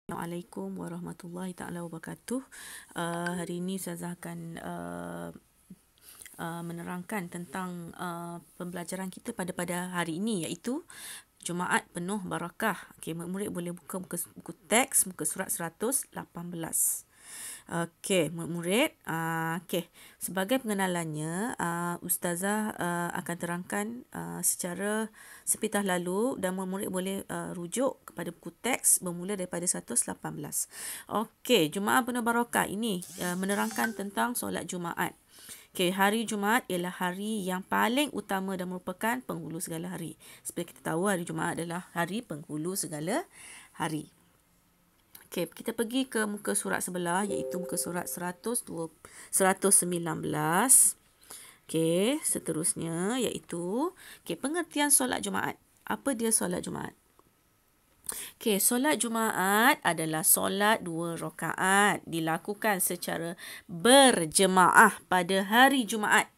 Assalamualaikum warahmatullahi taala wabarakatuh. Hari ini Ustazah akan menerangkan tentang pembelajaran kita pada hari ini, iaitu Jumaat Penuh Barakah. Okey, murid-murid boleh buka buku teks muka surat 118. Okey, murid-murid, okey, sebagai pengenalannya, Ustazah akan terangkan secara sepintas lalu, dan murid-murid boleh rujuk kepada buku teks bermula daripada 118. Okey, Jumaat Penuh Barakah ini menerangkan tentang solat Jumaat. Okey, hari Jumaat ialah hari yang paling utama dan merupakan penghulu segala hari. Seperti kita tahu, hari Jumaat adalah hari penghulu segala hari. Okey, kita pergi ke muka surat sebelah, iaitu muka surat 119. Okey, seterusnya iaitu pengertian solat Jumaat. Apa dia solat Jumaat? Okey, solat Jumaat adalah solat 2 rakaat dilakukan secara berjemaah pada hari Jumaat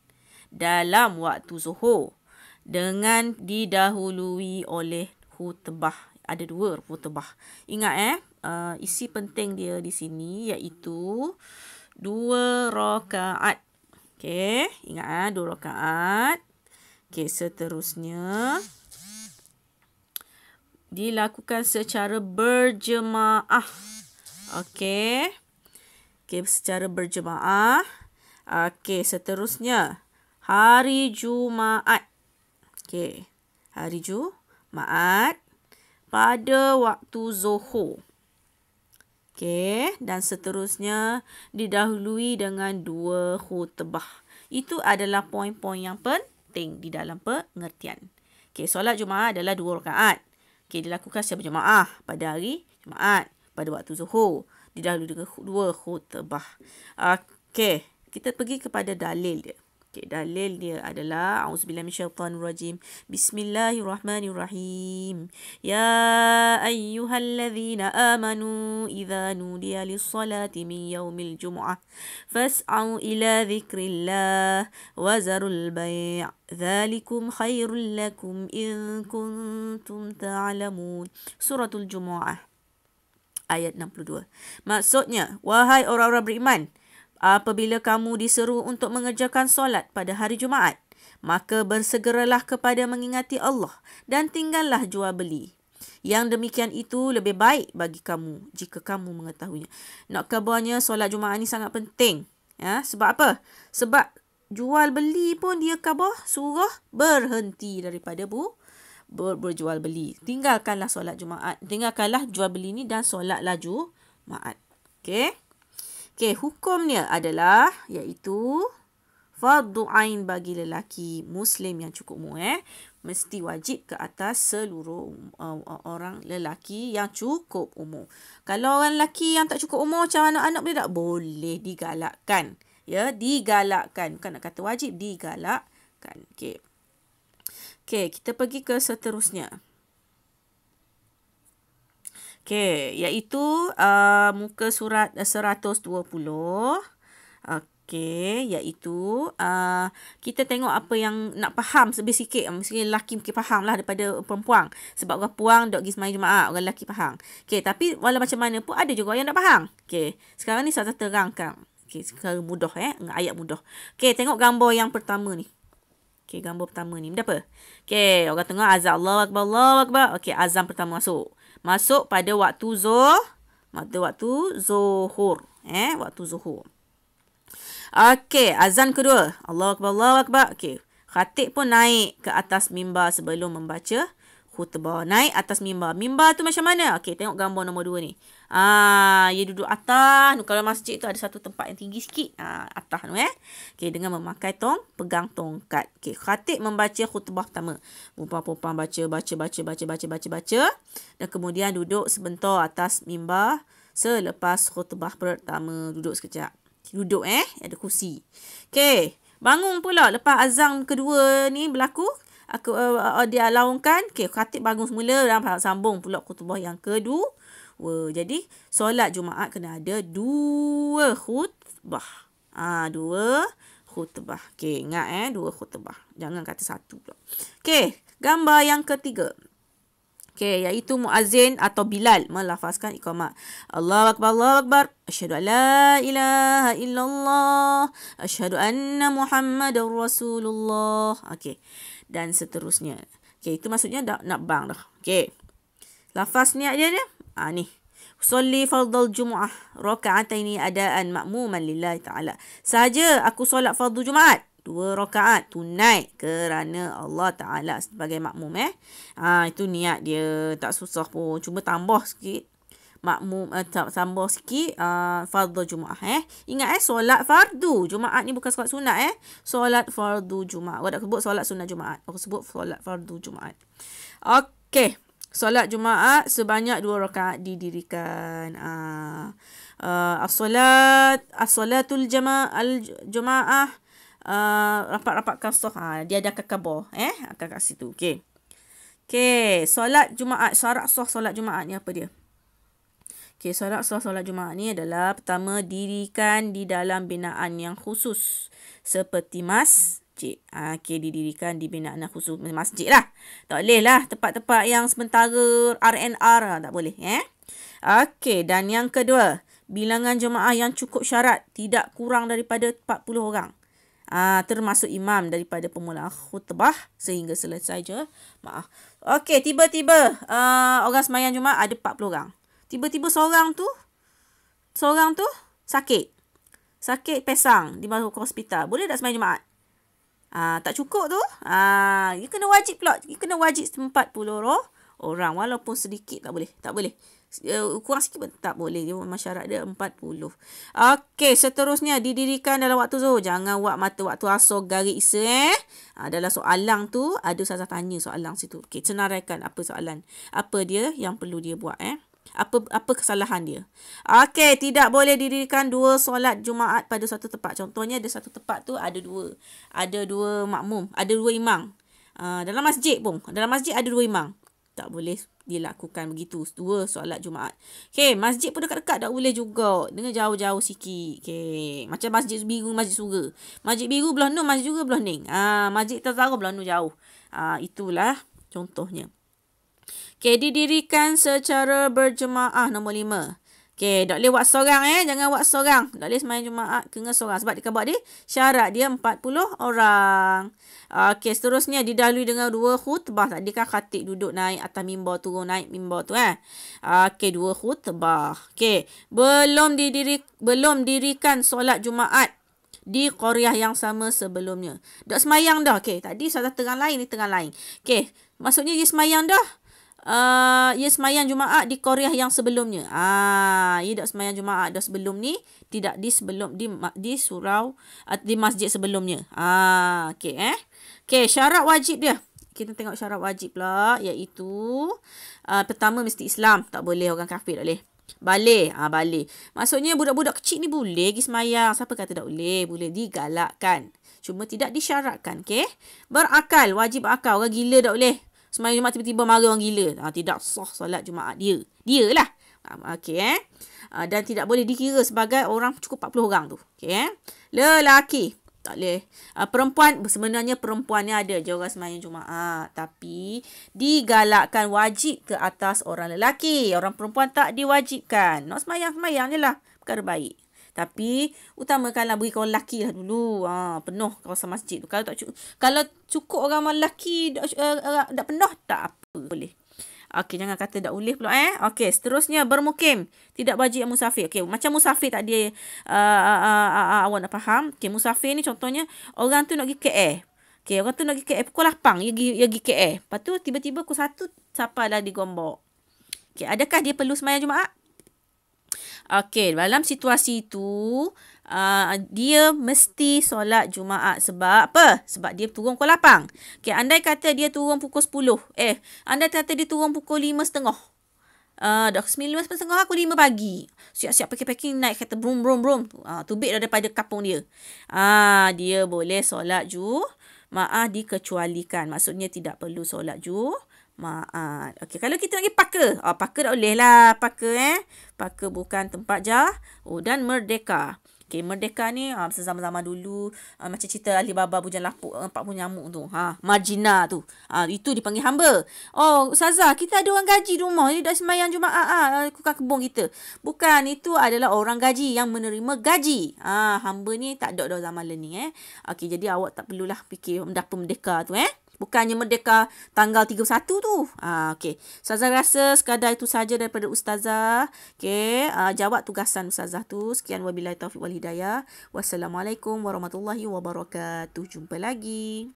dalam waktu Zuhur dengan didahului oleh khutbah. Ada 2 khutbah. Ingat isi penting dia di sini iaitu 2 rakaat. Okey, ingat 2 rakaat. Okey, seterusnya dilakukan secara berjemaah. Okey. Okey, secara berjemaah. Okey, seterusnya hari Jumaat. Okey, hari Jumaat pada waktu Zuhur. Okey, dan seterusnya didahului dengan 2 khutbah. Itu adalah poin-poin yang penting di dalam pengertian. Okey, solat Jumaat adalah 2 rakaat. Okey, dilakukan secara berjemaah pada hari Jumaat pada waktu Zuhur. Didahului dengan 2 khutbah. Okey, kita pergi kepada dalil dia. Okey, dalil dia adalah auzubillahi minasyaitanirrajim. Bismillahirrahmanirrahim. Ya ayyuhallazina amanu idza nudiya lis-salati min yaumil jumu'ah fas'au ila dzikrillah wa zarul bai'. Dzalikum khairul lakum in kuntum ta'lamun. Suratul Jumu'ah ayat 62. Maksudnya, wahai orang-orang beriman, apabila kamu diseru untuk mengerjakan solat pada hari Jumaat, maka bersegeralah kepada mengingati Allah dan tinggallah jual beli. Yang demikian itu lebih baik bagi kamu jika kamu mengetahuinya. Nak khabarnya, solat Jumaat ni sangat penting. Ya, sebab apa? Sebab jual beli pun dia khabar suruh berhenti daripada berjual beli. Tinggalkanlah solat Jumaat. Tinggalkanlah jual beli ni dan solatlah Jumaat. Okey. Okey, hukumnya adalah iaitu fardu ain bagi lelaki Muslim yang cukup umur. Mesti wajib ke atas seluruh orang lelaki yang cukup umur. Kalau orang lelaki yang tak cukup umur macam anak-anak boleh tak? Boleh, digalakkan. Ya, digalakkan. Bukan nak kata wajib, digalakkan. Okey. Okey, kita pergi ke seterusnya. Okey, iaitu muka surat 120. Okey, iaitu kita tengok apa yang nak faham lebih sikit. Mesti lelaki mungkin faham lah daripada perempuan. Sebab orang perempuan dok pergi sembahyang Jumaat, orang lelaki faham. Okey, tapi walau macam mana pun ada juga yang tak faham. Okey, sekarang ni saya terangkan. Okey, sekarang mudah dengan ayat mudah. Okey, tengok gambar yang pertama ni. Okey, gambar pertama ni. Benda apa? Okey, orang tengok azan Allahu Akbar, Allahu Akbar. Okey, azan pertama masuk. Masuk pada waktu zuhur. Waktu zuhur. Okey, azan kedua. Allahu Akbar, Allahu Akbar. Okey, khatib pun naik ke atas mimbar sebelum membaca khutbah. Naik atas mimbar. Mimbar tu macam mana? Okey, tengok gambar nombor 2 ni. Dia duduk atas. Kalau masjid tu ada satu tempat yang tinggi sikit. Atas tu Okey, dengan memakai pegang tongkat. Okey, khatib membaca khutbah pertama. Perempuan-perempuan baca. Dan kemudian duduk sebentar atas mimbar selepas khutbah pertama. Duduk sekejap. Duduk ada kursi. Okey, bangun pula lepas azan kedua ni berlaku. Dia laungkan. Okey, khatib bangun semula dan sambung pula khutbah yang kedua. Jadi solat Jumaat kena ada 2 khutbah. 2 khutbah. Okey, ingat 2 khutbah. Jangan kata 1 pula. Okey, gambar yang ketiga. Okey, iaitu muazzin atau Bilal melafazkan iqamah. Allahu akbar, Allahu akbar. Asyhadu an la ilaha illallah. Asyhadu anna Muhammadar Rasulullah. Okey. Dan seterusnya. Okey, itu maksudnya nak bang dah. Okey. Lafaz niat dia ni. Usolli fardal Jumu'ah raka'ataini adaan ma'muman lillahi ta'ala. Sahaja aku solat fardu Jumaat 2 rakaat tunai kerana Allah Ta'ala sebagai makmum. Itu niat dia. Tak susah pun. Cuma tambah sikit. Makmum, tambah sikit fardu Jumaat. Ingat solat fardu Jumaat ni bukan solat sunat. Solat fardu Jumaat. Awak tak sebut solat sunat Jumaat. Aku sebut solat fardu Jumaat. Okey. Solat Jumaat sebanyak 2 rakaat didirikan. As-salatul jamaah rapat-rapat kasah. Dia ada kakabar. Akan kat situ. Okey. Solat Jumaat. Syarat sah solat Jumaat ni apa dia? Okey, syarat sah solat Jumaat ni adalah pertama, dirikan di dalam binaan yang khusus. Seperti masjid. Didirikan di binaan yang khusus. Masjid lah. Tak boleh lah tempat-tempat yang sementara RNR. Tak boleh. Okey, dan yang kedua, bilangan jemaah yang cukup syarat. Tidak kurang daripada 40 orang. Termasuk imam daripada permulaan khutbah sehingga selesai jemaah. Okey, tiba-tiba orang sembahyang Jumaat ada 40 orang. Tiba-tiba seorang tu sakit. Sakit pesang di masuk ke hospital. Boleh tak sembahyang Jumaat? Tak cukup tu. Dia kena wajib pula. Dia kena wajib 40 orang. Walaupun sedikit tak boleh. Tak boleh. Kurang sikit pun tak boleh. Dia masyarakat dia 40. Okey, seterusnya didirikan dalam waktu zuhur. Jangan buat mata waktu asar garis isa. Dalam soalan tu ada saya tanya soalan situ. Okey, senaraikan apa soalan. Apa dia yang perlu dia buat Apa kesalahan dia. Okey, tidak boleh didirikan 2 solat Jumaat pada satu tempat. Contohnya ada satu tempat tu ada dua makmum, ada 2 imam. Dalam masjid pun, dalam masjid ada 2 imam. Tak boleh dilakukan begitu 2 solat Jumaat. Okey, masjid pun dekat-dekat tak boleh juga. Dengan jauh-jauh sikit. Okey, macam Masjid Biru, Masjid Surga. Masjid Biru belah Nur, Masjid Surga belah Ning. Masjid Tazara belah Nur jauh. Itulah contohnya. Okey, didirikan secara berjemaah nombor 5. Okey, tak boleh buat seorang jangan buat seorang. Tak boleh sembahyang Jumaat kena seorang sebab dia buat dia syarat dia 40 orang. Okey, seterusnya didahului dengan 2 khutbah. Tadi kan khatib duduk naik atas mimbar, turun naik mimbar tu Okey, 2 khutbah. Okey, belum dirikan solat Jumaat di qaryah yang sama sebelumnya. Dak sembahyang dah. Okey, tadi saya terang lain, ni terang lain. Okey, maksudnya dia sembahyang dah. Ia sembahyang Jumaat di qaryah yang sebelumnya. Ia tak sembahyang Jumaat dah sebelum ni, tidak di surau di masjid sebelumnya. Okey Okey, syarat wajib dia. Kita tengok syarat wajib pula, iaitu pertama mesti Islam, tak boleh orang kafir, tak boleh. Balik. Maksudnya budak-budak kecil ni boleh pergi sembahyang. Siapa kata tak boleh? Boleh digalakkan. Cuma tidak disyaratkan. Okey. Berakal, wajib akal. Orang gila tak boleh sembahyang Jumaat tiba-tiba mari orang gila. Tidak sah solat Jumaat dia. Dia lah. Okey dan tidak boleh dikira sebagai orang cukup 40 orang tu. Okey Lelaki tak boleh. Perempuan, sebenarnya perempuan ni ada je orang sembahyang Jumaat, tapi digalakkan wajib ke atas orang lelaki. Orang perempuan tak diwajibkan. Nak sembahyang je lah. Perkara baik. Tapi utamakanlah bagi kawan lelaki lah dulu. Penuh kawasan masjid tu. Kalau cukup orang lelaki dah penuh, tak apa, boleh. Okey, jangan kata tak boleh pula Okey, seterusnya bermukim. Tidak wajib musafir. Okey, macam musafir tadi awak nak faham. Okey, musafir ni contohnya orang tu nak pergi KL. Okey, orang tu nak pergi KL pukul 8, dia pergi KL. Lepas tu tiba-tiba pukul 1 sampailah di Gombak. Okey, adakah dia perlu sembahyang Jumaat? Okey, dalam situasi itu dia mesti solat Jumaat. Sebab apa? Sebab dia turun pukul 8. Okey, andai kata dia turun pukul 10. Andai kata dia turun pukul 5.30. Dah 9.30 aku 5 pagi. Siap-siap packing-packing naik kereta brum. Tubik daripada kampung dia. Dia boleh solat Jumaat dikecualikan. Maksudnya tidak perlu solat Jumaat. Okey, kalau kita nak pergi Paka. Paka tak boleh lah. Paka bukan tempat dan Merdeka. Okay, merdeka ni masa zaman-zaman dulu, macam cerita Alibaba Bujang Lapuk, 40 nyamuk tu. Marjina tu. Itu dipanggil hamba. Oh, Ustazah, kita ada orang gaji di rumah. Ni dah sembahyang Jumaat, tukang kebun kita. Bukan, itu adalah orang gaji yang menerima gaji. Hamba ni tak ada dah zaman learning. Okay, jadi awak tak perlulah fikir apa merdeka tu. Bukannya merdeka tanggal 31 tu. Okey. Ustazah rasa sekadar itu saja daripada Ustazah. Okey. Jawab tugasan Ustazah tu. Sekian wabillahi taufiq wal hidayah. Wassalamualaikum warahmatullahi wabarakatuh. Jumpa lagi.